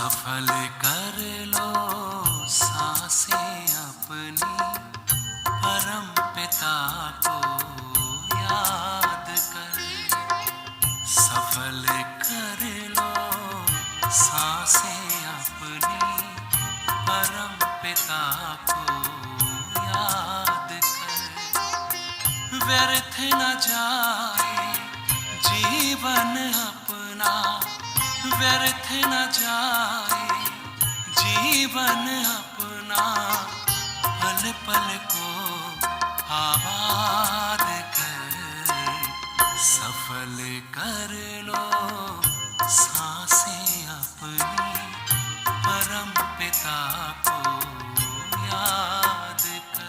सफल कर लो सांसें अपनी, परम पिता को याद कर। सफल कर लो सांसें अपनी, परम पिता को याद कर। व्यर्थ न जाए जीवन अपना, व्यर्थ न जाए जीवन अपना, पल पल को आबाद कर। सफल कर लो सांसें अपनी, परम पिता को याद कर।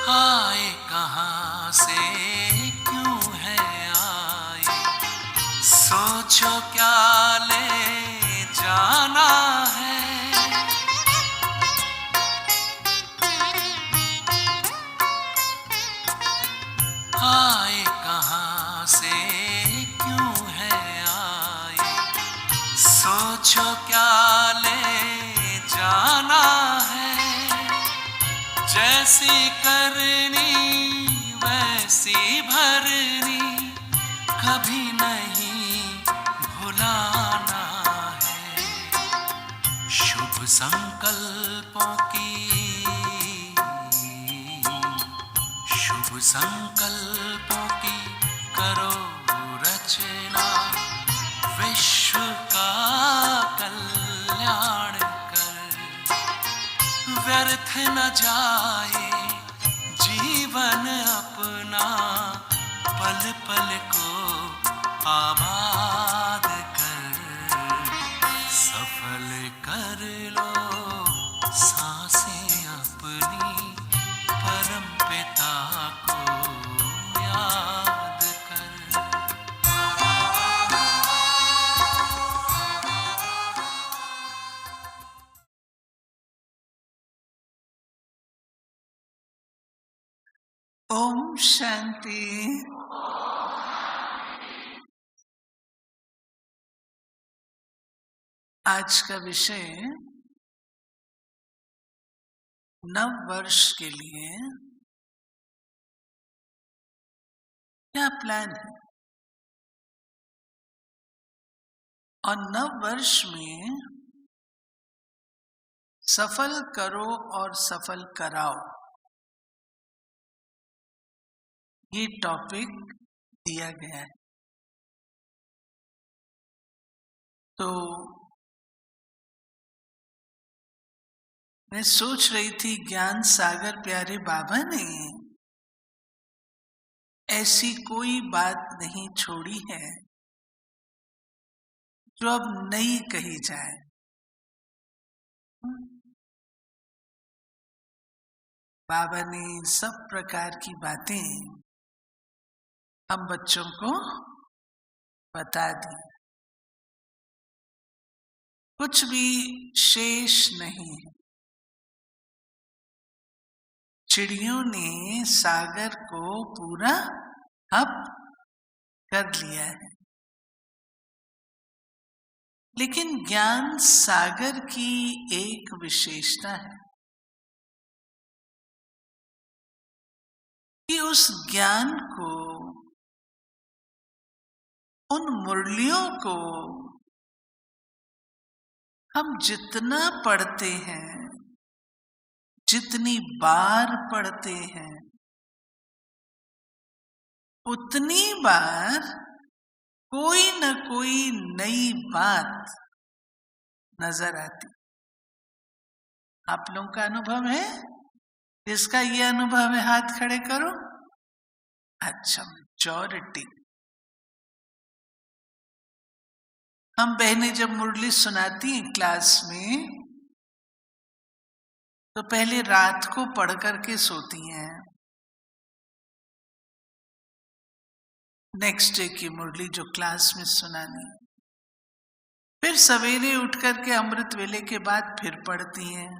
आए कहाँ से क्यों है आए, सोचो क्या ले जाना है। आए कहाँ से क्यों है आए, सोचो क्या ले जाना है। जैसी करनी वैसी भरनी, कभी नहीं भुलाना है। शुभ संकल्पों की, शुभ संकल्पों की करो रचना, विश्व का कल्याण कर। व्यर्थ न जाए जीवन अपना, पल पल को आबाद कर। सफल कर लो सांसें अपनी, परम पिता को याद कर। ओम शांति। आज का विषय नव वर्ष के लिए क्या प्लान है, और नव वर्ष में सफल करो और सफल कराओ, ये टॉपिक दिया गया है। तो मैं सोच रही थी, ज्ञान सागर प्यारे बाबा ने ऐसी कोई बात नहीं छोड़ी है जो अब नहीं कही जाए। बाबा ने सब प्रकार की बातें हम बच्चों को बता दी, कुछ भी शेष नहीं है। चिड़ियों ने सागर को पूरा हप कर लिया है, लेकिन ज्ञान सागर की एक विशेषता है कि उस ज्ञान को, उन मुरलियों को हम जितना पढ़ते हैं, जितनी बार पढ़ते हैं, उतनी बार कोई न कोई नई बात नजर आती। आप लोगों का अनुभव है? जिसका ये अनुभव है हाथ खड़े करो। अच्छा, मेजॉरिटी। हम बहनें जब मुरली सुनाती हैं क्लास में, तो पहले रात को पढ़ करके सोती हैं, नेक्स्ट डे की मुरली जो क्लास में सुनानी, फिर सवेरे उठ करके अमृत वेले के बाद फिर पढ़ती हैं।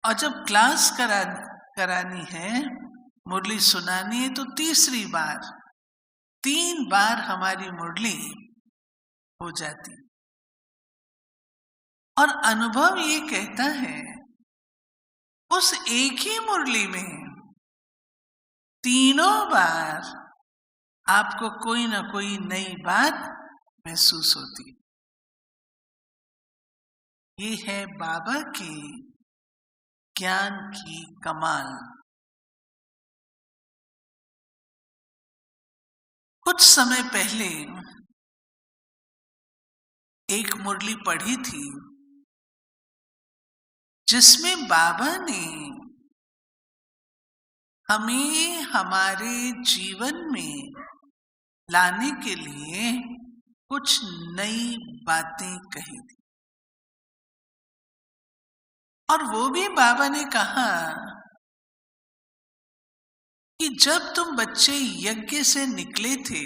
और जब क्लास करानी है, मुरली सुनानी है, तो तीसरी बार 3 बार हमारी मुरली हो जाती। और अनुभव ये कहता है, उस एक ही मुरली में तीनों बार आपको कोई ना कोई नई बात महसूस होती है। ये है बाबा की ज्ञान की कमाल। कुछ समय पहले एक मुरली पढ़ी थी, जिसमें बाबा ने हमें हमारे जीवन में लाने के लिए कुछ नई बातें कही थी। और वो भी बाबा ने कहा कि जब तुम बच्चे यज्ञ से निकले थे,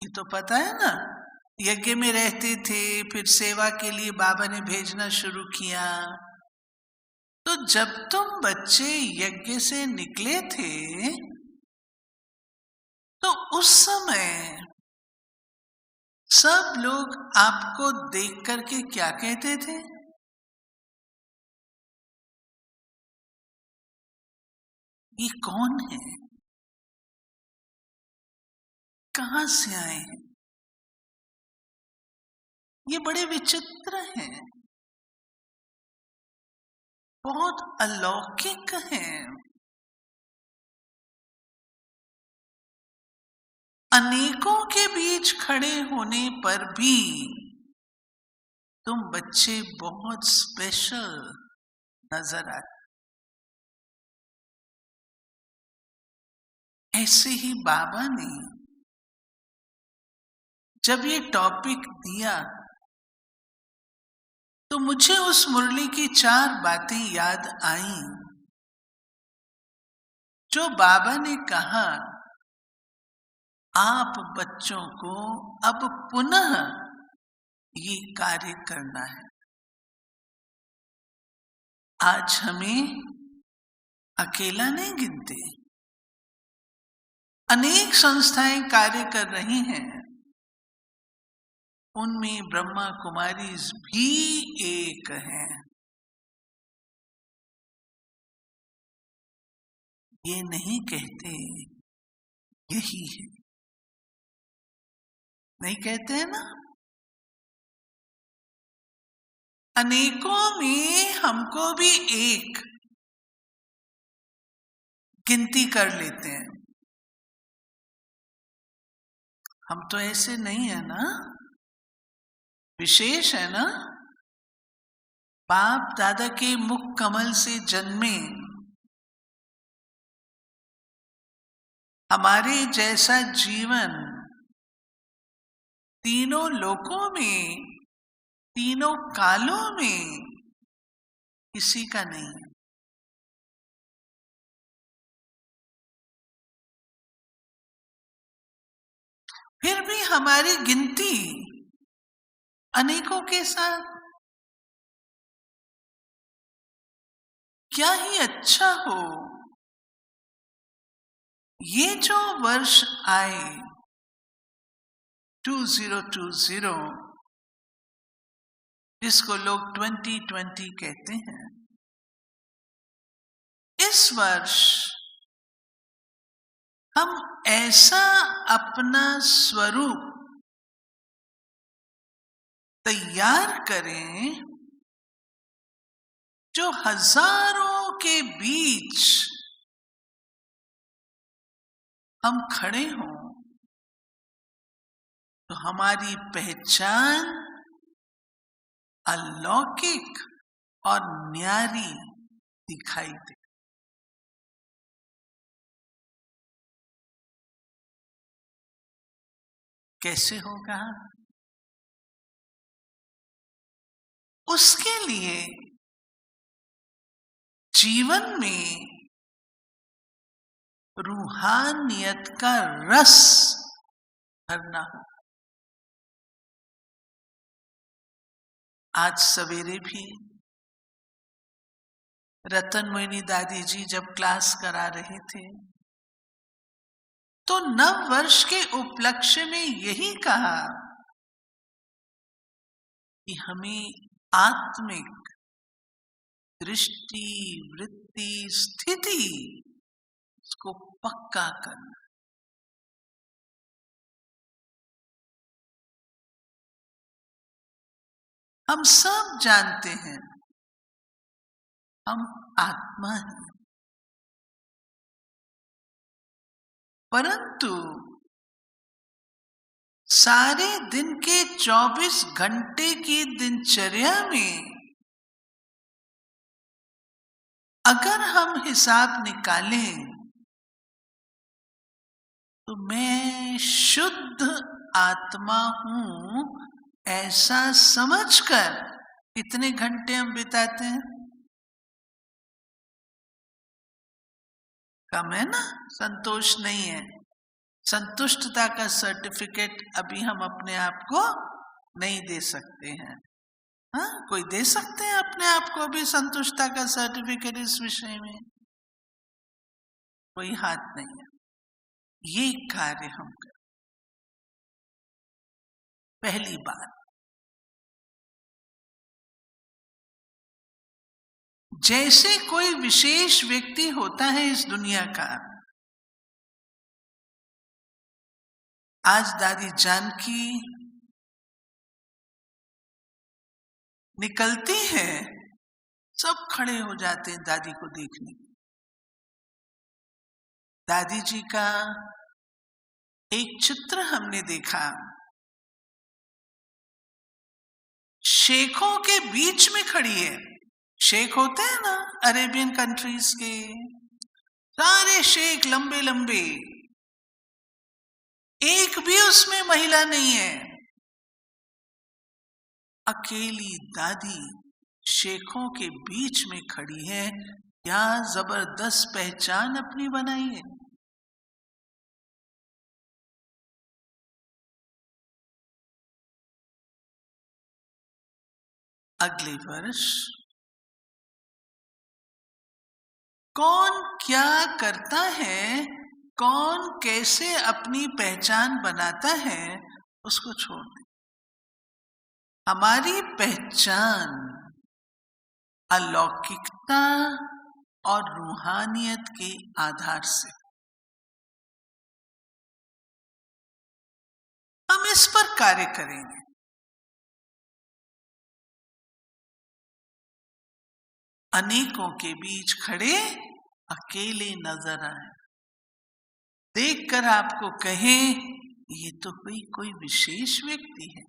ये तो पता है ना, यज्ञ में रहते थे, फिर सेवा के लिए बाबा ने भेजना शुरू किया। तो जब तुम बच्चे यज्ञ से निकले थे, तो उस समय सब लोग आपको देख करके क्या कहते थे? ये कौन है? कहां से आए हैं? ये बड़े विचित्र हैं, बहुत अलौकिक हैं। अनेकों के बीच खड़े होने पर भी तुम बच्चे बहुत स्पेशल नजर आते। ऐसे ही बाबा ने जब ये टॉपिक दिया, तो मुझे उस मुरली की 4 बातें याद आईं, जो बाबा ने कहा, आप बच्चों को अब पुनः ये कार्य करना है। आज हमें अकेला नहीं गिनते, अनेक संस्थाएं कार्य कर रही हैं, उनमें ब्रह्मा कुमारीज भी एक हैं। ये नहीं कहते यही है, नहीं कहते हैं ना? अनेकों में हमको भी एक गिनती कर लेते हैं। हम तो ऐसे नहीं है ना, विशेष है ना। बाप दादा के मुख कमल से जन्मे हमारे जैसा जीवन तीनों लोकों में, तीनों कालों में किसी का नहीं है। फिर भी हमारी गिनती अनेकों के साथ, क्या ही अच्छा हो। ये जो वर्ष आए 2020, जिसको लोग 2020 कहते हैं, इस वर्ष हम ऐसा अपना स्वरूप तैयार करें जो हजारों के बीच हम खड़े हों, तो हमारी पहचान अलौकिक और न्यारी दिखाई दे। कैसे होगा? उसके लिए जीवन में रूहानियत का रस भरना हो। आज सवेरे भी रतन मोहिनी दादी जी जब क्लास करा रहे थे तो नव वर्ष के उपलक्ष्य में यही कहा कि हमें आत्मिक दृष्टि, वृत्ति, स्थिति इसको पक्का करना। हम सब जानते हैं हम आत्मा हैं, परंतु सारे दिन के 24 घंटे की दिनचर्या में अगर हम हिसाब निकालें तो मैं शुद्ध आत्मा हूं ऐसा समझकर कितने घंटे हम बिताते हैं? कम है ना? संतोष नहीं है। संतुष्टता का सर्टिफिकेट अभी हम अपने आप को नहीं दे सकते हैं। हाँ, कोई दे सकते हैं अपने आप को भी संतुष्टता का सर्टिफिकेट इस विषय में? कोई हाथ नहीं है। ये कार्य हम करें। पहली बात, जैसे कोई विशेष व्यक्ति होता है इस दुनिया का। आज दादी जानकी निकलती है, सब खड़े हो जाते हैं दादी को देखने। दादी जी का एक चित्र हमने देखा, शेखों के बीच में खड़ी है। शेख होते हैं ना अरेबियन कंट्रीज के, सारे शेख लंबे लंबे, एक भी उसमें महिला नहीं है। अकेली दादी शेखों के बीच में खड़ी है। क्या जबरदस्त पहचान अपनी बनाई है। अगले वर्ष कौन क्या करता है, कौन कैसे अपनी पहचान बनाता है, उसको छोड़ दें। हमारी पहचान अलौकिकता और रूहानियत के आधार से। हम इस पर कार्य करेंगे। अनेकों के बीच खड़े अकेले नजर आए, देखकर आपको कहे ये तो कोई विशेष व्यक्ति है,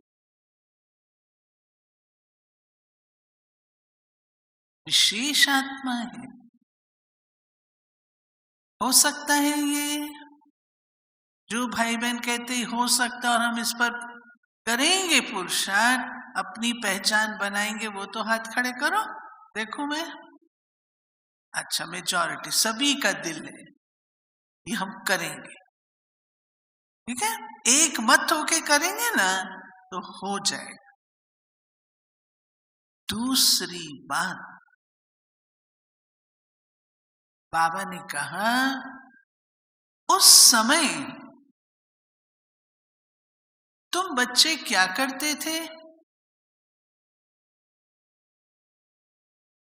विशेष आत्मा है। हो सकता है ये जो भाई बहन कहते हो सकता, और हम इस पर करेंगे पुरुषार्थ, अपनी पहचान बनाएंगे। वो तो हाथ खड़े करो, देखो मैं। अच्छा, मेजॉरिटी सभी का दिल है, ये हम करेंगे। ठीक है, एक मत होके करेंगे ना तो हो जाएगा। दूसरी बात, बाबा ने कहा उस समय तुम बच्चे क्या करते थे?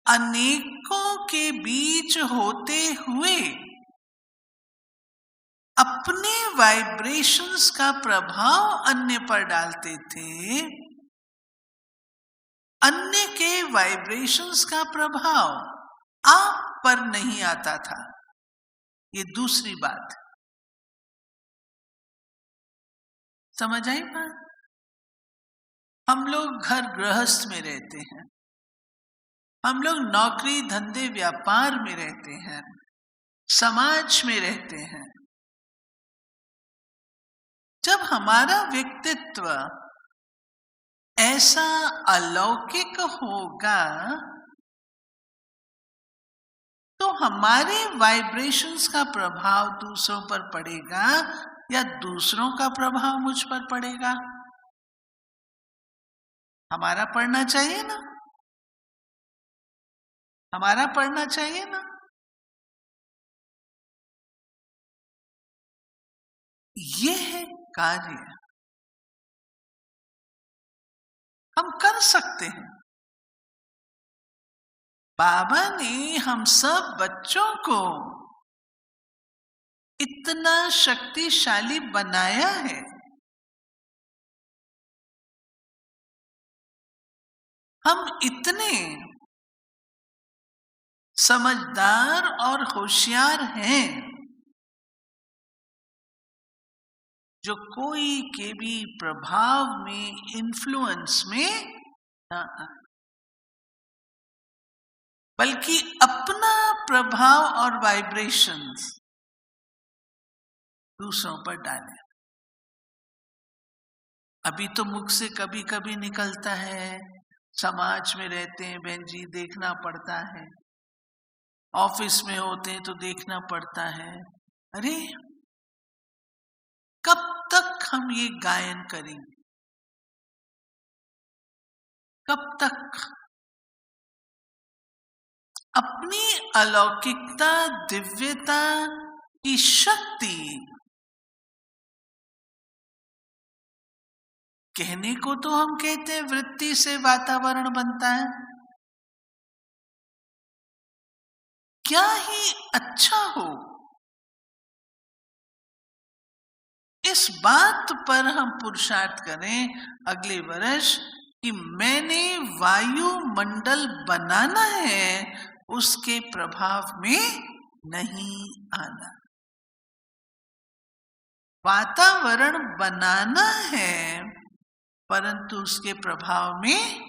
अनेकों के बीच होते हुए अपने वाइब्रेशंस का प्रभाव अन्य पर डालते थे, अन्य के वाइब्रेशंस का प्रभाव आप पर नहीं आता था। ये दूसरी बात। समझ आई बात? हम लोग घर गृहस्थ में रहते हैं, हम लोग नौकरी धंधे व्यापार में रहते हैं, समाज में रहते हैं। जब हमारा व्यक्तित्व ऐसा अलौकिक होगा तो हमारे वाइब्रेशंस का प्रभाव दूसरों पर पड़ेगा या दूसरों का प्रभाव मुझ पर पड़ेगा? हमारा पड़ना चाहिए ना, हमारा पड़ना चाहिए ना। ये है कार्य, हम कर सकते हैं। बाबा ने हम सब बच्चों को इतना शक्तिशाली बनाया है। हम इतने समझदार और होशियार हैं जो कोई के भी प्रभाव में, इन्फ्लुएंस में ना आए, बल्कि अपना प्रभाव और वाइब्रेशंस दूसरों पर डालें। अभी तो मुख से कभी कभी निकलता है, समाज में रहते हैं बहन जी, देखना पड़ता है, ऑफिस में होते हैं तो देखना पड़ता है। अरे कब तक हम ये गायन करेंगे? कब तक? अपनी अलौकिकता, दिव्यता की शक्ति कहने को तो हम कहते हैं वृत्ति से वातावरण बनता है। क्या ही अच्छा हो इस बात पर हम पुरुषार्थ करें अगले वर्ष कि मैंने वायुमंडल बनाना है, उसके प्रभाव में नहीं आना। वातावरण बनाना है परंतु उसके प्रभाव में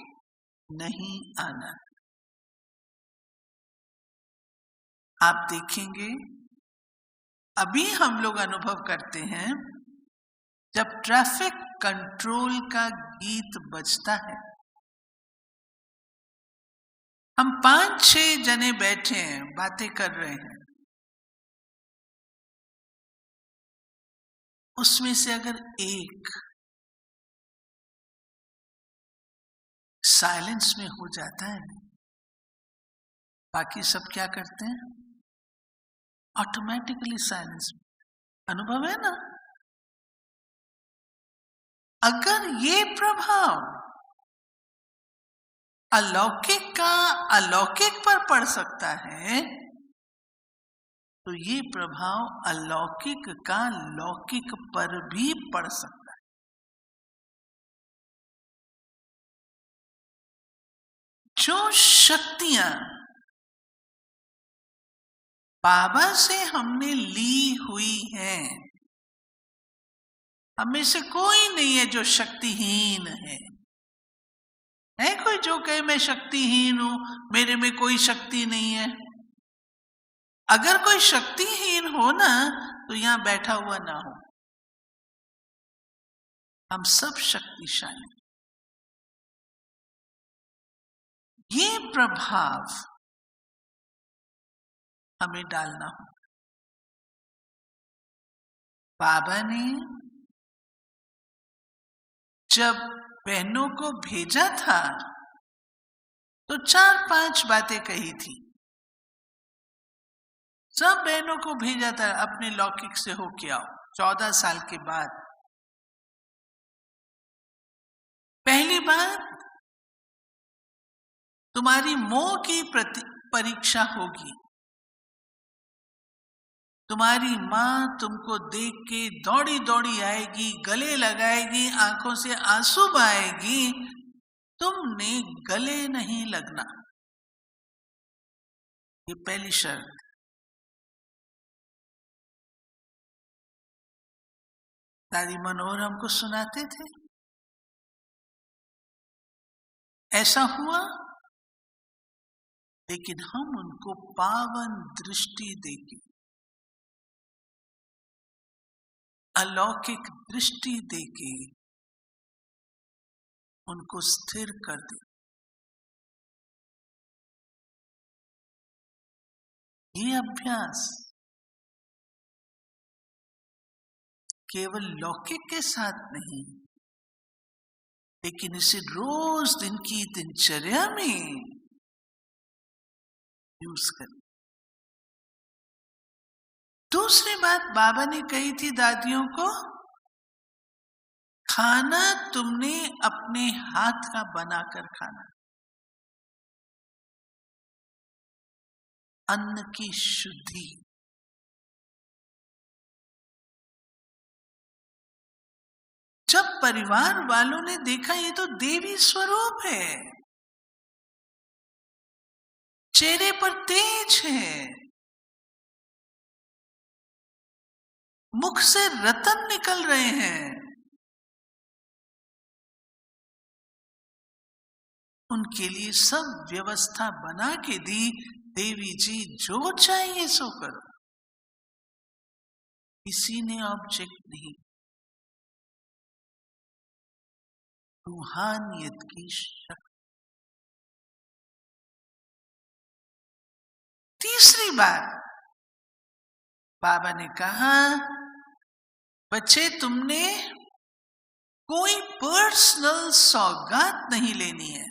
नहीं आना। आप देखेंगे अभी हम लोग अनुभव करते हैं, जब ट्रैफिक कंट्रोल का गीत बजता है, हम 5-6 जने बैठे हैं, बातें कर रहे हैं, उसमें से अगर एक साइलेंस में हो जाता है, बाकी सब क्या करते हैं? Automatically silence. अनुभव है ना? अगर ये प्रभाव अलौकिक का अलौकिक पर पड़ सकता है, तो ये प्रभाव अलौकिक का लौकिक पर भी पड़ सकता है। जो शक्तियां बाबा से हमने ली हुई हैं, हमें से कोई नहीं है जो शक्तिहीन है। कोई जो कहे मैं शक्तिहीन हूं, मेरे में कोई शक्ति नहीं है? अगर कोई शक्तिहीन हो ना, तो यहां बैठा हुआ ना हो। हम सब शक्तिशाली। ये प्रभाव हमें डालना हो। बाबा ने जब बहनों को भेजा था तो 4-5 बातें कही थी। सब बहनों को भेजा था अपने लौकिक से होके आओ। 14 साल के बाद पहली बात, तुम्हारी मोह की परीक्षा होगी। तुम्हारी माँ तुमको देख के दौड़ी दौड़ी आएगी, गले लगाएगी, आंखों से आंसू बहाएगी, तुमने गले नहीं लगना। ये पहली शर्त। दादी मनोहर हमको सुनाते थे, ऐसा हुआ, लेकिन हम उनको पावन दृष्टि देंगे, अलौकिक दृष्टि देके उनको स्थिर कर दे। ये अभ्यास केवल लौकिक के साथ नहीं, लेकिन इसे रोज दिन की दिनचर्या में यूज करें। दूसरी बात बाबा ने कही थी दादियों को, खाना तुमने अपने हाथ का बनाकर खाना, अन्न की शुद्धि। जब परिवार वालों ने देखा ये तो देवी स्वरूप है, चेहरे पर तेज है, मुख से रतन निकल रहे हैं, उनके लिए सब व्यवस्था बना के दी। देवी जी जो चाहिए सो करो, किसी ने ऑब्जेक्ट नहीं। रूहानियत की शक्ति। तीसरी बात बाबा ने कहा, बच्चे तुमने कोई पर्सनल सौगात नहीं लेनी है।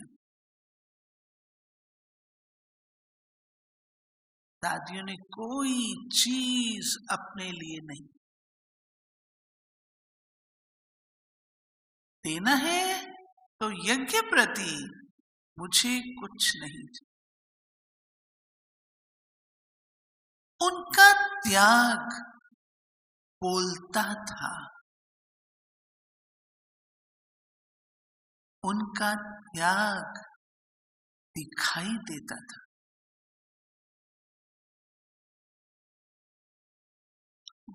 दादियों ने कोई चीज अपने लिए नहीं देना है, तो यज्ञ प्रति मुझे कुछ नहीं चाहिए। उनका त्याग बोलता था, उनका त्याग दिखाई देता था।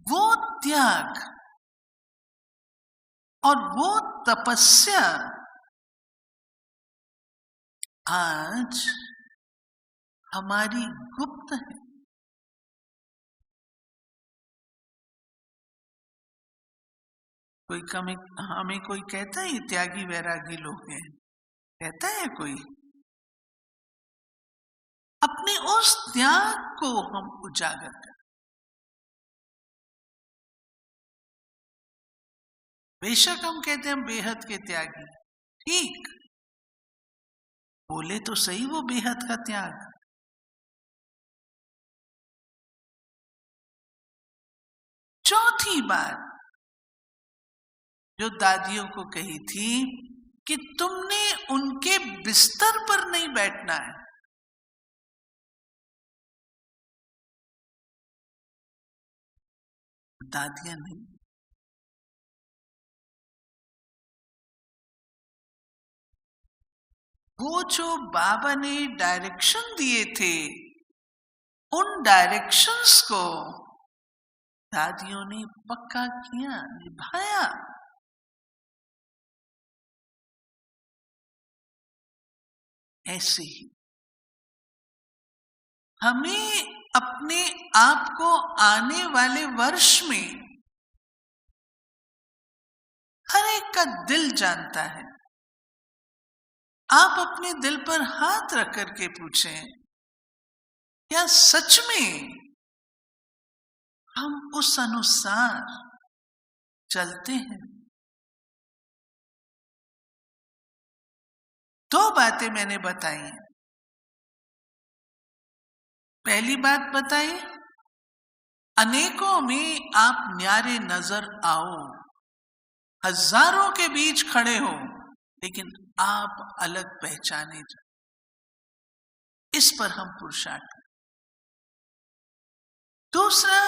वो त्याग और वो तपस्या आज हमारी गुप्त है। कोई हमें कोई कहता है ये त्यागी वैरागी लोग हैं, कहता है कोई? अपने उस त्याग को हम उजागर करें। बेशक हम कहते हैं हम बेहद के त्यागी, ठीक, बोले तो सही वो बेहद का त्याग। चौथी बात जो दादियों को कही थी कि तुमने उनके बिस्तर पर नहीं बैठना है। दादियां नहीं, वो जो बाबा ने डायरेक्शन दिए थे, उन डायरेक्शंस को दादियों ने पक्का किया, निभाया। ऐसे ही हमें अपने आप को आने वाले वर्ष में, हर एक का दिल जानता है। आप अपने दिल पर हाथ रख करके पूछें, क्या सच में हम उस अनुसार चलते हैं? दो बातें मैंने बताई। पहली बात बताई, अनेकों में आप न्यारे नजर आओ, हजारों के बीच खड़े हो, लेकिन आप अलग पहचाने जाओ। इस पर हम पुरुषार्थ करें। दूसरा,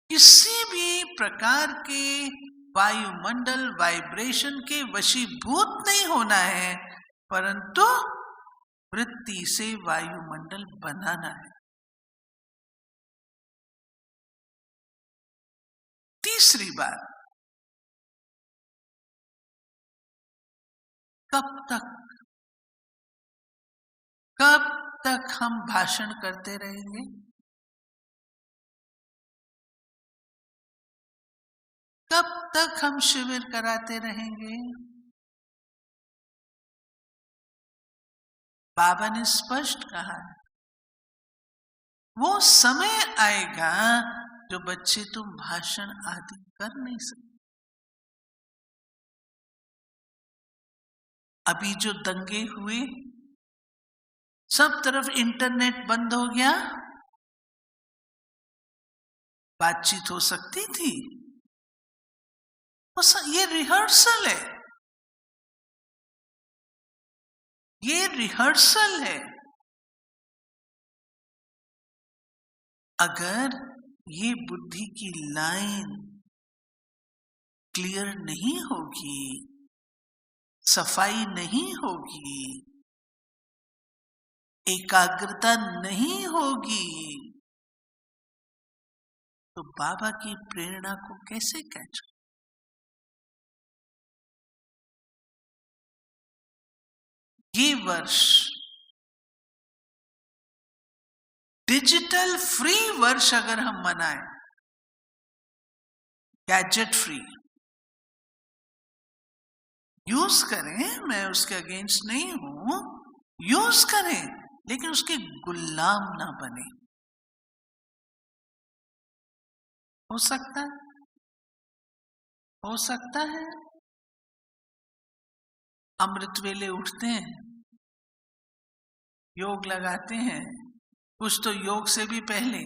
किसी भी प्रकार के वायुमंडल वाइब्रेशन के वशीभूत नहीं होना है, परंतु वृत्ति से वायुमंडल बनाना है। तीसरी बात, कब तक हम भाषण करते रहेंगे? कब तक हम शिविर कराते रहेंगे? बाबा ने स्पष्ट कहा है, वो समय आएगा जो बच्चे तुम भाषण आदि कर नहीं सकते। अभी जो दंगे हुए, सब तरफ इंटरनेट बंद हो गया, बातचीत हो सकती थी। ये रिहर्सल है, ये रिहर्सल है। अगर ये बुद्धि की लाइन क्लियर नहीं होगी, सफाई नहीं होगी, एकाग्रता नहीं होगी, तो बाबा की प्रेरणा को कैसे कैच? ये वर्ष डिजिटल फ्री वर्ष अगर हम मनाएं, गैजेट फ्री, यूज करें, मैं उसके अगेंस्ट नहीं हूं, यूज करें, लेकिन उसके गुलाम ना बने। हो सकता है, हो सकता है अमृत वेले उठते हैं, योग लगाते हैं, कुछ तो योग से भी पहले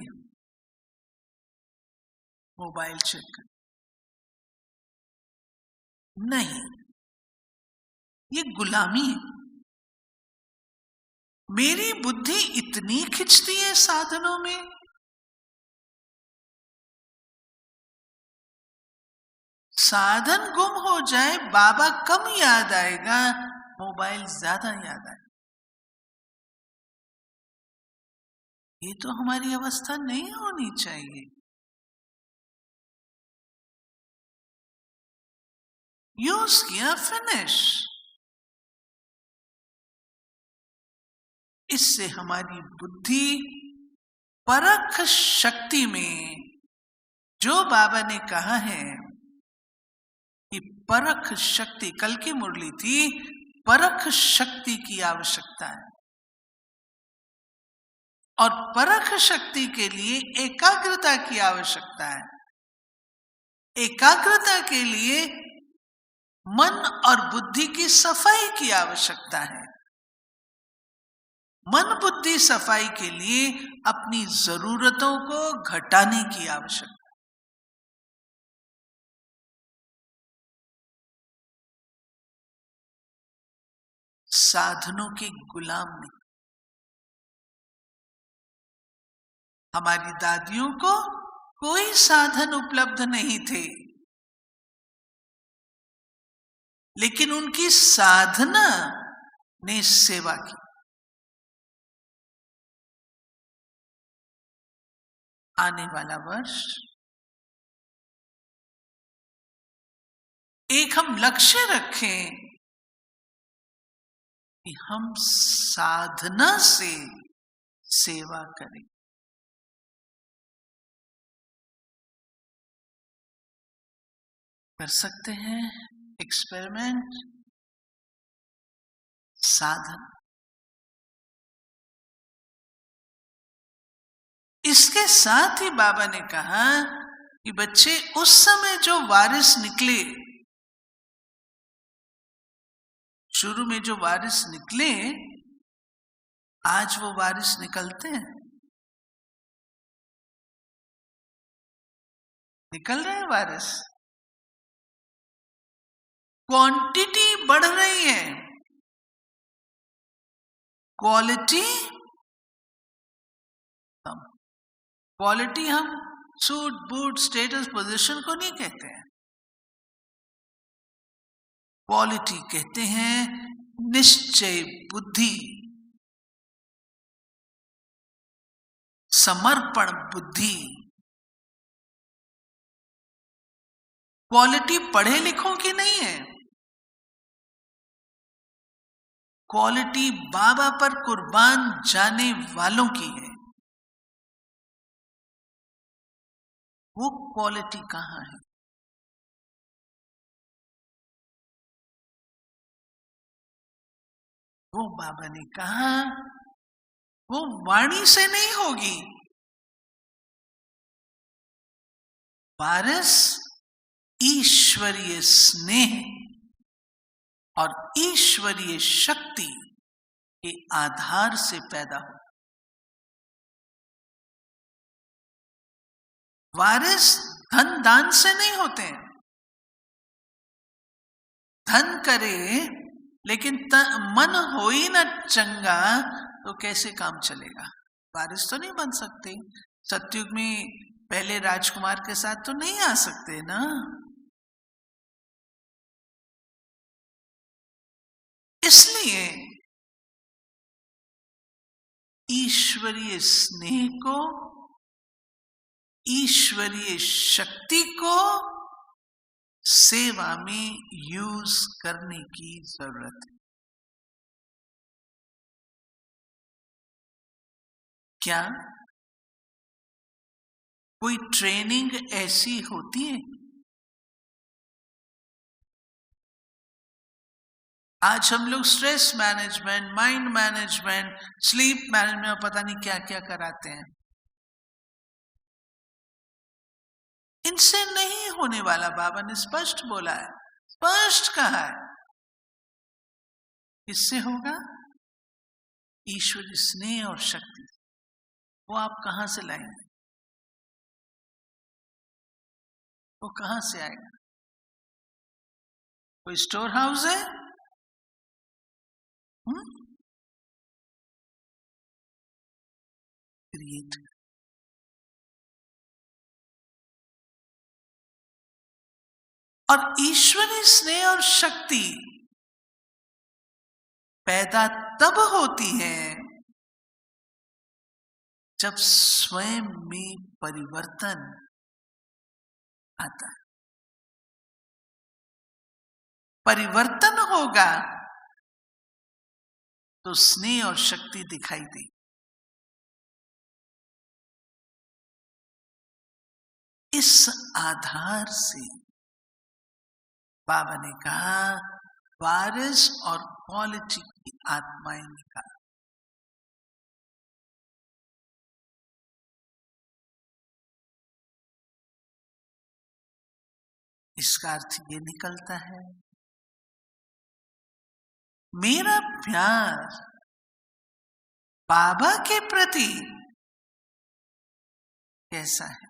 मोबाइल चेक कर, नहीं, ये गुलामी है। मेरी बुद्धि इतनी खिंचती है साधनों में, साधन गुम हो जाए, बाबा कम याद आएगा, मोबाइल ज्यादा याद आएगा। ये तो हमारी अवस्था नहीं होनी चाहिए। यूज किया, फिनिश। इससे हमारी बुद्धि परख शक्ति में, जो बाबा ने कहा है कि परख शक्ति, कल की मुरली थी, परख शक्ति की आवश्यकता है, और परख शक्ति के लिए एकाग्रता की आवश्यकता है। एकाग्रता के लिए मन और बुद्धि की सफाई की आवश्यकता है। मन बुद्धि सफाई के लिए अपनी जरूरतों को घटाने की आवश्यकता है। साधनों के गुलाम नहीं। हमारी दादियों को कोई साधन उपलब्ध नहीं थे, लेकिन उनकी साधना ने सेवा की। आने वाला वर्ष एक हम लक्ष्य रखें कि हम साधना से सेवा करें। कर सकते हैं एक्सपेरिमेंट, साधन। इसके साथ ही बाबा ने कहा कि बच्चे, उस समय जो वारिस निकले, शुरू में जो वारिस निकले, आज वो वारिस निकलते हैं, निकल रहे हैं वारिस। क्वांटिटी बढ़ रही है, क्वालिटी कम। क्वालिटी हम सूट बूट स्टेटस पोजीशन को नहीं कहते हैं, क्वालिटी कहते हैं निश्चय बुद्धि, समर्पण बुद्धि। क्वालिटी पढ़े लिखों की नहीं है, क्वालिटी बाबा पर कुर्बान जाने वालों की है। वो क्वालिटी कहां है? वो बाबा ने कहा वो वाणी से नहीं होगी, वारिस ईश्वरीय स्नेह और ईश्वरीय शक्ति के आधार से पैदा हो। वारिस धन दान से नहीं होते हैं। धन करे लेकिन मन हो ही ना चंगा तो कैसे काम चलेगा? वारिस तो नहीं बन सकते। सतयुग में पहले राजकुमार के साथ तो नहीं आ सकते ना। इसलिए ईश्वरीय स्नेह को, ईश्वरीय शक्ति को सेवा में यूज करने की जरूरत है। क्या कोई ट्रेनिंग ऐसी होती है? आज हम लोग stress management, mind management, sleep management, पता नहीं क्या क्या कराते हैं। इनसे नहीं होने वाला। बाबा ने स्पष्ट बोला है, स्पष्ट कहा है। इससे होगा ईश्वरी स्नेह और शक्ति। वो आप कहां से लाएंगे? वो कहां से आएगा? कोई स्टोर हाउस है? क्रिएट। और ईश्वरी स्नेह और शक्ति पैदा तब होती है जब स्वयं में परिवर्तन आता है। परिवर्तन होगा तो स्नेह और शक्ति दिखाई देगी। इस आधार से बाबा ने कहा वारिस और क्वालिटी की आत्माएं निकाल। इसका अर्थ ये निकलता है मेरा प्यार बाबा के प्रति कैसा है?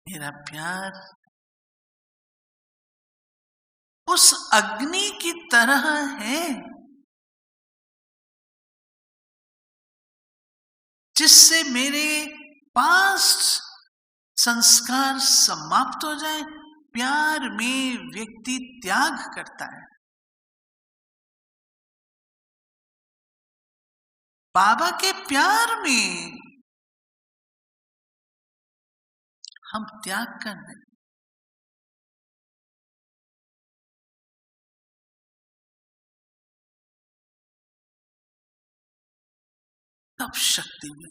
मेरा प्यार उस अग्नि की तरह है जिससे मेरे पास्ट संस्कार समाप्त हो जाए। प्यार में व्यक्ति त्याग करता है। बाबा के प्यार में हम त्याग कर दें। तब शक्ति में।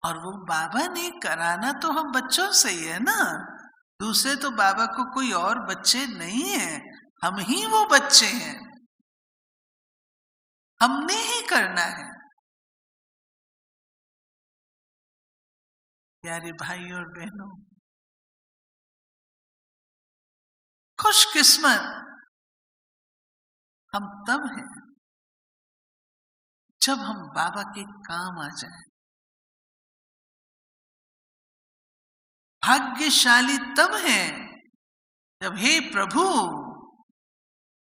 और वो बाबा ने कराना तो हम बच्चों से ही है ना। दूसरे तो बाबा को कोई और बच्चे नहीं है, हम ही वो बच्चे हैं। हमने ही करना है। प्यारे भाई और बहनों, खुशकिस्मत हम तब हैं जब हम बाबा के काम आ जाएं। भाग्यशाली तब हैं जब हे प्रभु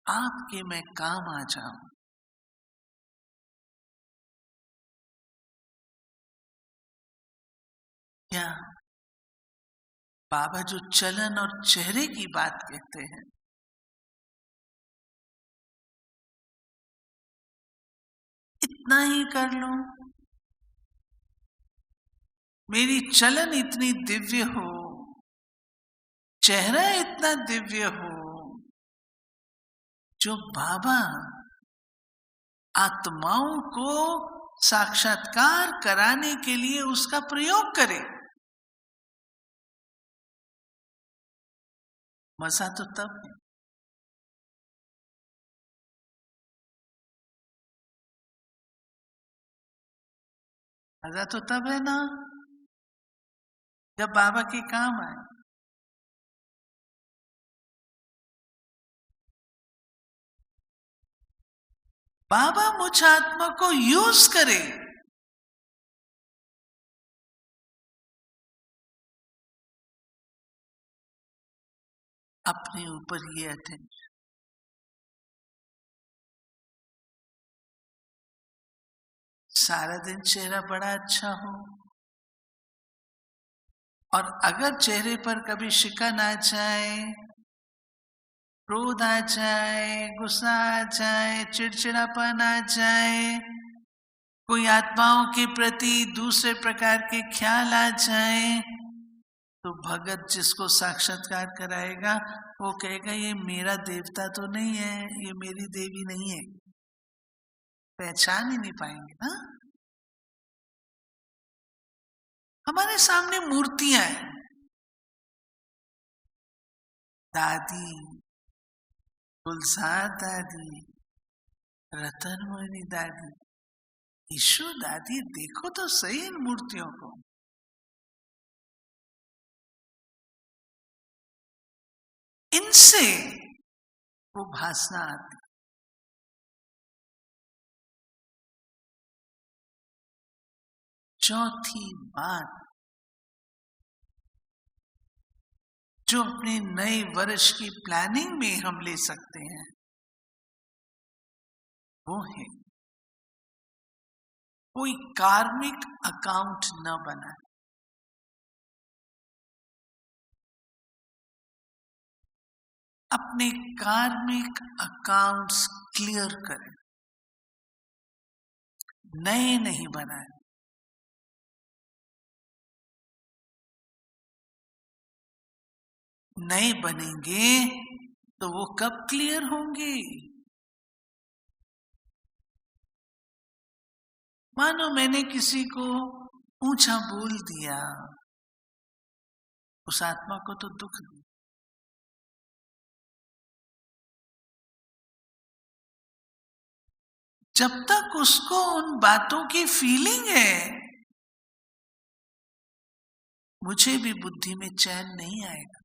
आपके मैं काम आ जाऊं। क्या बाबा जो चलन और चेहरे की बात कहते हैं, इतना ही कर लो, मेरी चलन इतनी दिव्य हो, चेहरा इतना दिव्य हो, जो बाबा आत्माओं को साक्षात्कार कराने के लिए उसका प्रयोग करे। मजा तो तब है, मजा तो तब है ना जब बाबा के काम आए। बाबा मुझ आत्मा को यूज करे, अपने ऊपर ये अटेंशन। सारा दिन चेहरा बड़ा अच्छा हो, और अगर चेहरे पर कभी शिकन आ जाए, क्रोध आ जाए, गुस्सा आ जाए, चिड़चिड़ापन आ जाए, कोई आत्माओं के प्रति दूसरे प्रकार के ख्याल आ जाए, तो भगत जिसको साक्षात्कार कराएगा वो कहेगा ये मेरा देवता तो नहीं है, ये मेरी देवी नहीं है। पहचान ही नहीं पाएंगे ना। हमारे सामने मूर्तियां हैं, दादी, गुलजार दादी, रतनमणि दादी, ईशु दादी, देखो तो सही इन मूर्तियों को। इनसे वो भासना आती। चौथी बात जो अपने नए वर्ष की प्लानिंग में हम ले सकते हैं वो है कोई कार्मिक अकाउंट न बनाए। अपने कार्मिक अकाउंट्स क्लियर करें, नए नहीं बनाए। नए बनेंगे तो वो कब क्लियर होंगे? मानो मैंने किसी को ऊंचा बोल दिया, उस आत्मा को तो दुख दिया। जब तक उसको उन बातों की फीलिंग है, मुझे भी बुद्धि में चैन नहीं आएगा।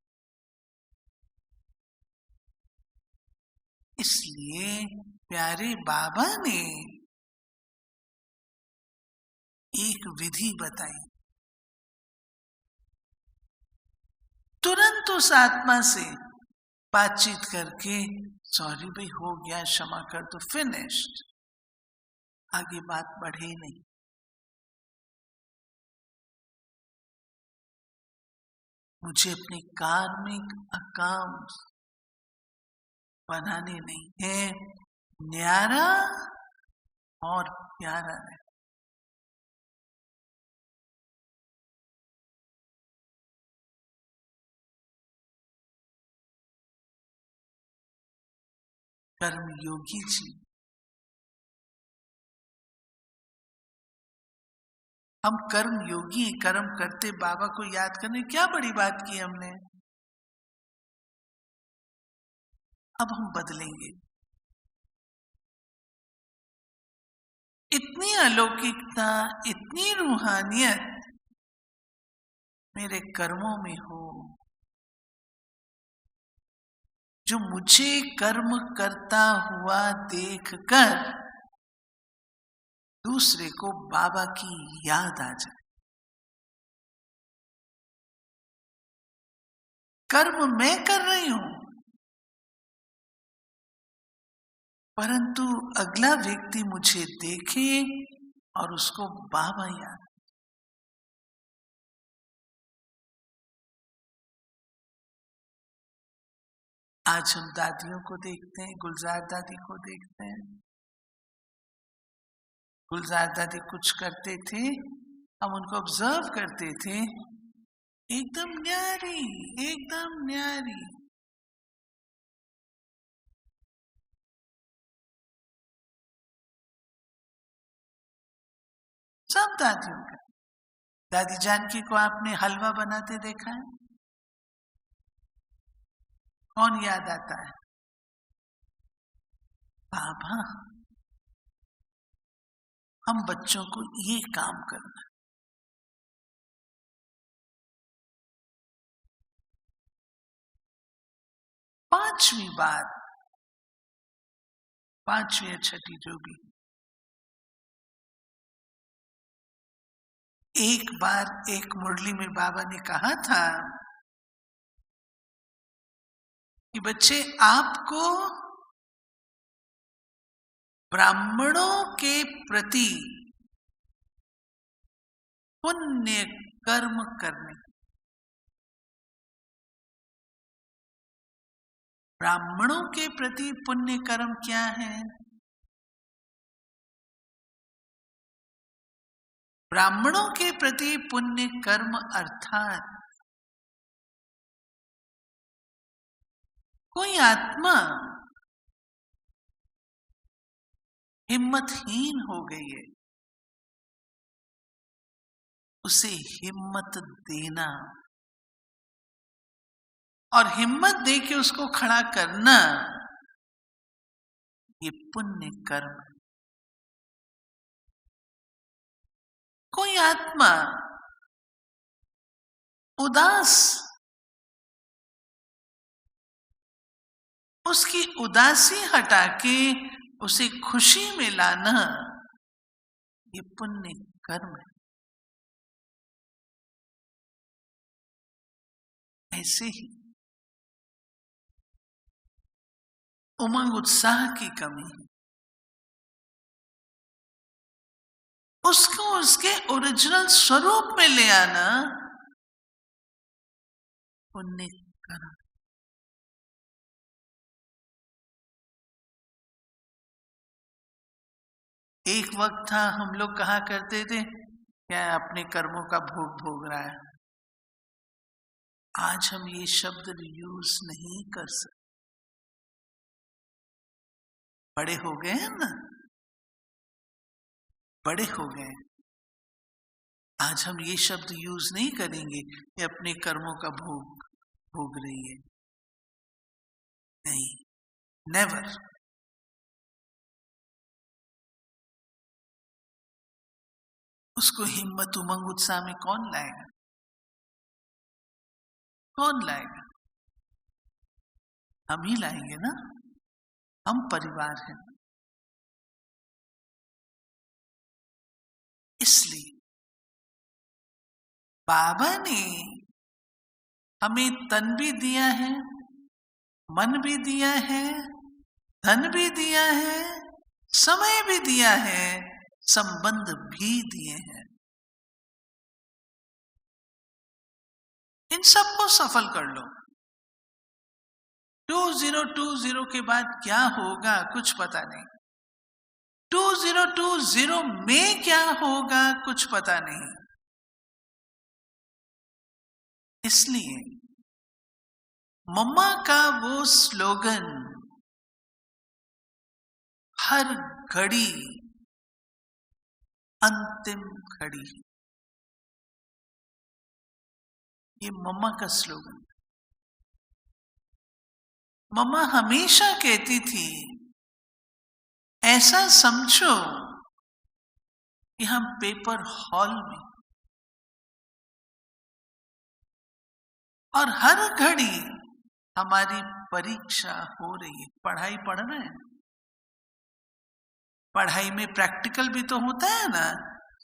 इसलिए प्यारे बाबा ने एक विधि बताई। तुरंत उस आत्मा से बातचीत करके, सॉरी भाई हो गया, क्षमा कर दो, फिनिश्ड, आगे बात बढ़े नहीं। मुझे अपने कार्मिक अकाउंट बनाने नहीं है, न्यारा और प्यारा है। कर्म योगी जी, हम कर्म योगी, कर्म करते बाबा को याद करने, क्या बड़ी बात की हमने। अब हम बदलेंगे। इतनी अलौकिकता, इतनी रूहानियत मेरे कर्मों में हो, जो मुझे कर्म करता हुआ देखकर दूसरे को बाबा की याद आ जाए। कर्म मैं कर रही हूं, परंतु अगला व्यक्ति मुझे देखे और उसको बाबा याद। आज हम दादियों को देखते हैं, गुलजार दादी को देखते हैं। गुलजार दादी कुछ करते थे, हम उनको ऑब्जर्व करते थे, एकदम न्यारी, एकदम न्यारी। सब दादियों का। दादी जानकी को आपने हलवा बनाते देखा है? कौन याद आता है? बाबा, हम बच्चों को ये काम करना। पांचवी बात, पांचवी या छठी जो भी, एक बार एक मुरली में बाबा ने कहा था कि बच्चे, आपको ब्राह्मणों के प्रति पुण्य कर्म करने। ब्राह्मणों के प्रति पुण्य कर्म क्या है? ब्राह्मणों के प्रति पुण्य कर्म अर्थात कोई आत्मा हिम्मतहीन हो गई है, उसे हिम्मत देना और हिम्मत देके उसको खड़ा करना, ये पुण्य कर्म है। कोई आत्मा उदास, उसकी उदासी हटा के उसे खुशी में लाना, ये पुण्य कर्म है। ऐसे ही उमंग उत्साह की कमी है, उसको उसके ओरिजिनल स्वरूप में ले आना, पुण्य कर्म। एक वक्त था हम लोग कहा करते थे क्या अपने कर्मों का भोग भोग रहा है। आज हम ये शब्द यूज नहीं कर सकते, बड़े हो गए हैं ना, बड़े हो गए। आज हम ये शब्द यूज नहीं करेंगे कि अपने कर्मों का भोग भोग रही है। नहीं, नेवर। उसको हिम्मत उमंग उत्साह में कौन लाएगा? कौन लाएगा? हम ही लाएंगे ना, हम परिवार हैं। इसलिए बाबा ने हमें तन भी दिया है, मन भी दिया है, धन भी दिया है, समय भी दिया है, संबंध भी दिए हैं। इन सबको सफल कर लो। 2020 के बाद क्या होगा कुछ पता नहीं, 2020 में क्या होगा कुछ पता नहीं। इसलिए मम्मा का वो स्लोगन हर घड़ी अंतिम घड़ी, ये मम्मा का स्लोगन। मम्मा हमेशा कहती थी ऐसा समझो कि हम पेपर हॉल में, और हर घड़ी हमारी परीक्षा हो रही है। पढ़ाई पढ़ रहे हैं, पढ़ाई में प्रैक्टिकल भी तो होता है ना,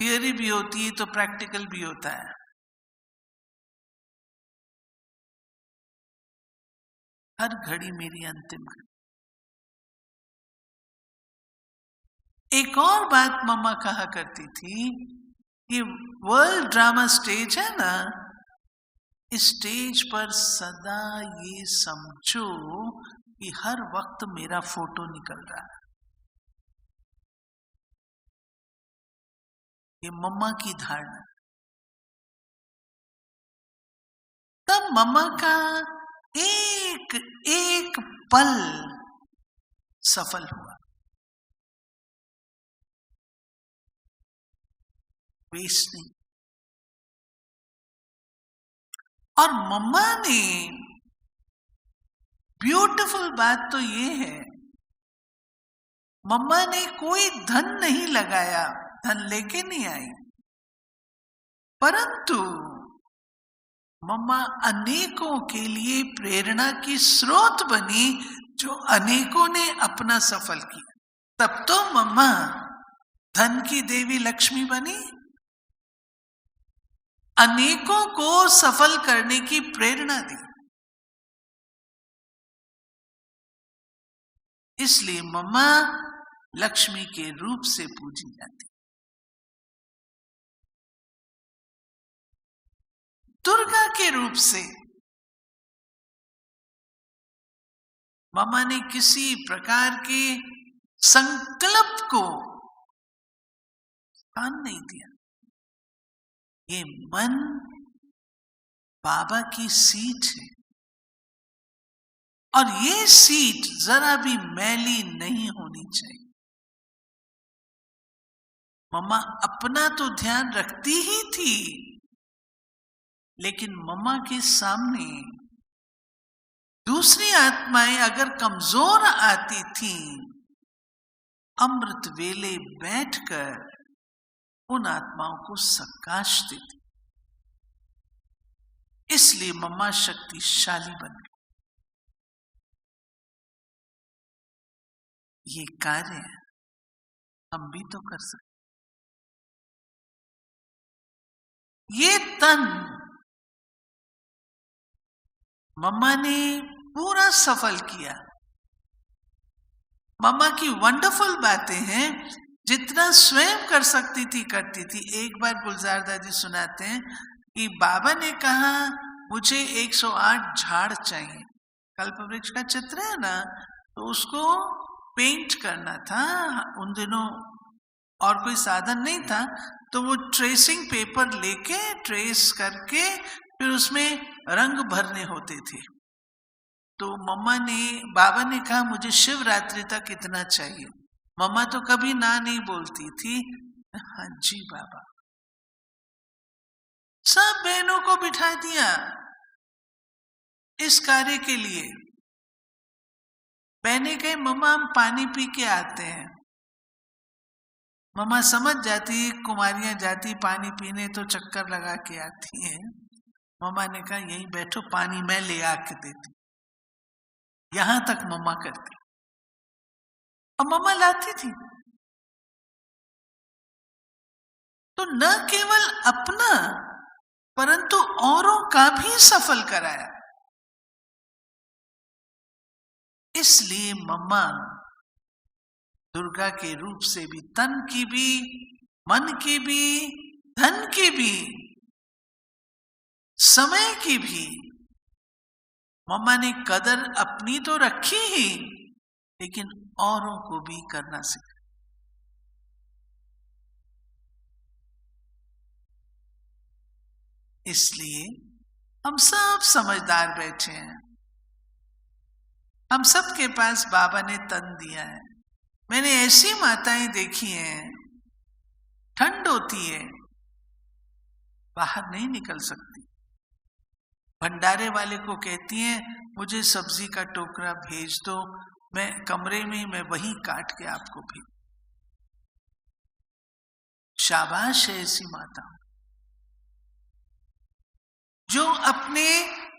थियरी भी होती है तो प्रैक्टिकल भी होता है। हर घड़ी मेरी अंतिम घड़ी। एक और बात मम्मा कहा करती थी, ये वर्ल्ड ड्रामा स्टेज है ना, इस स्टेज पर सदा ये समझो कि हर वक्त मेरा फोटो निकल रहा है। ये मम्मा की धारणा। तब मम्मा का एक एक पल सफल हुआ, वेस्ट नहीं। और मम्मा ने ब्यूटीफुल बात तो ये है, मम्मा ने कोई धन नहीं लगाया, धन लेके नहीं आई, परंतु मम्मा अनेकों के लिए प्रेरणा की स्रोत बनी, जो अनेकों ने अपना सफल किया। तब तो मम्मा धन की देवी लक्ष्मी बनी, अनेकों को सफल करने की प्रेरणा दी। इसलिए मम्मा लक्ष्मी के रूप से पूजी जाती। दुर्गा के रूप से मम्मा ने किसी प्रकार के संकल्प को स्थान नहीं दिया। ये मन बाबा की सीट है, और ये सीट जरा भी मैली नहीं होनी चाहिए। मम्मा अपना तो ध्यान रखती ही थी, लेकिन मम्मा के सामने दूसरी आत्माएं अगर कमजोर आती थी, अमृत वेले बैठकर उन आत्माओं को सकाश देती। इसलिए मम्मा शक्तिशाली बन गई। ये कार्य हम भी तो कर सकते। ये तन मम्मा ने पूरा सफल किया। मम्मा की वंडरफुल बातें हैं, जितना स्वयं कर सकती थी करती थी। एक बार गुलजार दादी सुनाते हैं कि बाबा ने कहा मुझे 108 झाड़ चाहिए। कल्प वृक्ष का चित्र है ना, तो उसको पेंट करना था। उन दिनों और कोई साधन नहीं था, तो वो ट्रेसिंग पेपर लेके ट्रेस करके फिर उसमें रंग भरने होते थे। तो बाबा ने कहा मुझे शिवरात्रि तक इतना चाहिए। मम्मा तो कभी ना नहीं बोलती थी, हाँ जी बाबा। सब बहनों को बिठा दिया इस कार्य के लिए। बहने कहे मम्मा हम पानी पी के आते हैं। मम्मा समझ जाती कुमारियां जाती पानी पीने तो चक्कर लगा के आती हैं। मम्मा ने कहा यहीं बैठो, पानी मैं ले आके देती। यहां तक मम्मा करती, और मम्मा लाती थी। तो न केवल अपना परंतु औरों का भी सफल कराया। इसलिए मम्मा दुर्गा के रूप से भी, तन की भी, मन की भी, धन की भी, समय की भी मम्मा ने कदर अपनी तो रखी ही, लेकिन औरों को भी करना सीखा। इसलिए हम सब समझदार बैठे हैं। हम सब के पास बाबा ने तन दिया है। मैंने ऐसी माताएं देखी हैं, ठंड होती है, बाहर नहीं निकल सकती। भंडारे वाले को कहती हैं मुझे सब्जी का टोकरा भेज दो, मैं कमरे में मैं वही काट के आपको भेज। शाबाश है ऐसी माता जो अपने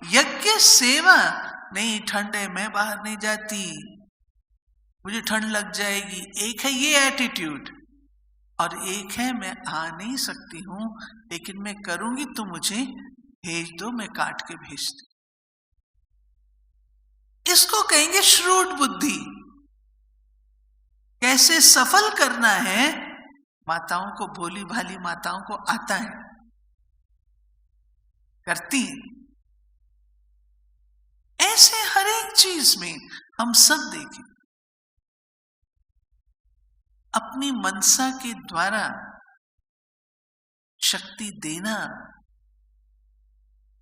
यज्ञ सेवा, नहीं ठंड है मैं बाहर नहीं जाती, मुझे ठंड लग जाएगी। एक है ये एटीट्यूड, और एक है मैं आ नहीं सकती हूं लेकिन मैं करूंगी तो मुझे भेज दो, मैं काट के भेज दूं। इसको कहेंगे श्रूड बुद्धि। कैसे सफल करना है, माताओं को, भोली भाली माताओं को आता है, करती है। ऐसे हर एक चीज में हम सब देखें, अपनी मनसा के द्वारा शक्ति देना,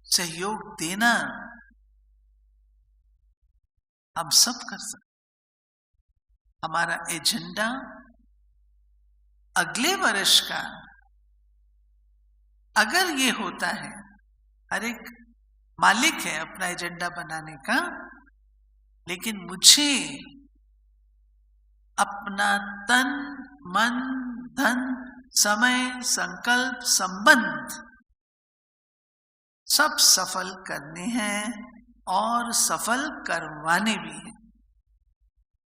सहयोग देना हम सब कर सकते। हमारा एजेंडा अगले वर्ष का अगर ये होता है, हर एक मालिक है अपना एजेंडा बनाने का, लेकिन मुझे अपना तन, मन, धन, समय, संकल्प, संबंध सब सफल करने हैं और सफल करवाने भी हैं,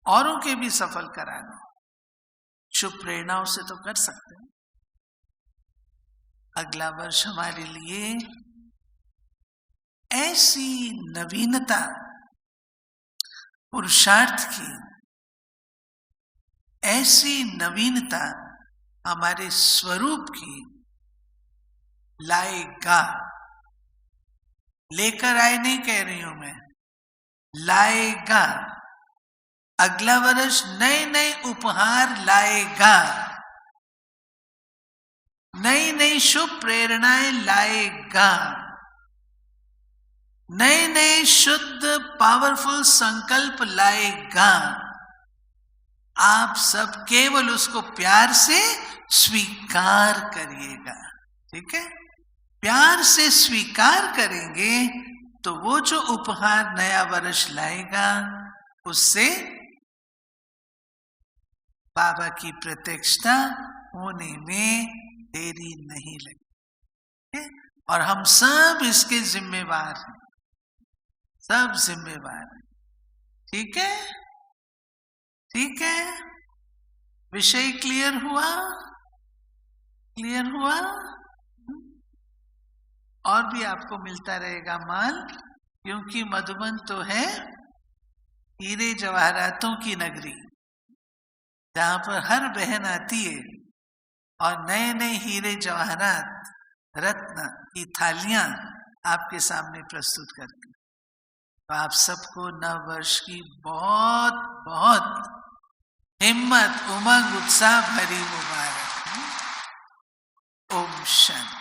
औरों के भी सफल कराना। शुभ प्रेरणाओं से तो कर सकते हैं। अगला वर्ष हमारे लिए ऐसी नवीनता, पुरुषार्थ की ऐसी नवीनता हमारे स्वरूप की लाएगा। लेकर आए नहीं कह रही हूं मैं, लाएगा। अगला वर्ष नए नए उपहार लाएगा, नई नई शुभ प्रेरणाएं लाएगा, नए नए शुद्ध पावरफुल संकल्प लाएगा। आप सब केवल उसको प्यार से स्वीकार करिएगा, ठीक है? प्यार से स्वीकार करेंगे तो वो जो उपहार नया वर्ष लाएगा उससे बाबा की प्रत्यक्षता होने में देरी नहीं लगी। और हम सब इसके जिम्मेवार हैं, सब जिम्मेवार हैं। ठीक है, ठीक है। विषय क्लियर हुआ? क्लियर हुआ? और भी आपको मिलता रहेगा माल, क्योंकि मधुबन तो है हीरे जवाहरातों की नगरी, जहां पर हर बहन आती है और नए नए हीरे जवाहरात रत्न की थालियां आपके सामने प्रस्तुत करती। तो आप सबको नव वर्ष की बहुत बहुत हिम्मत, उमंग, उत्साह भरी मुबारक। ओम शांति।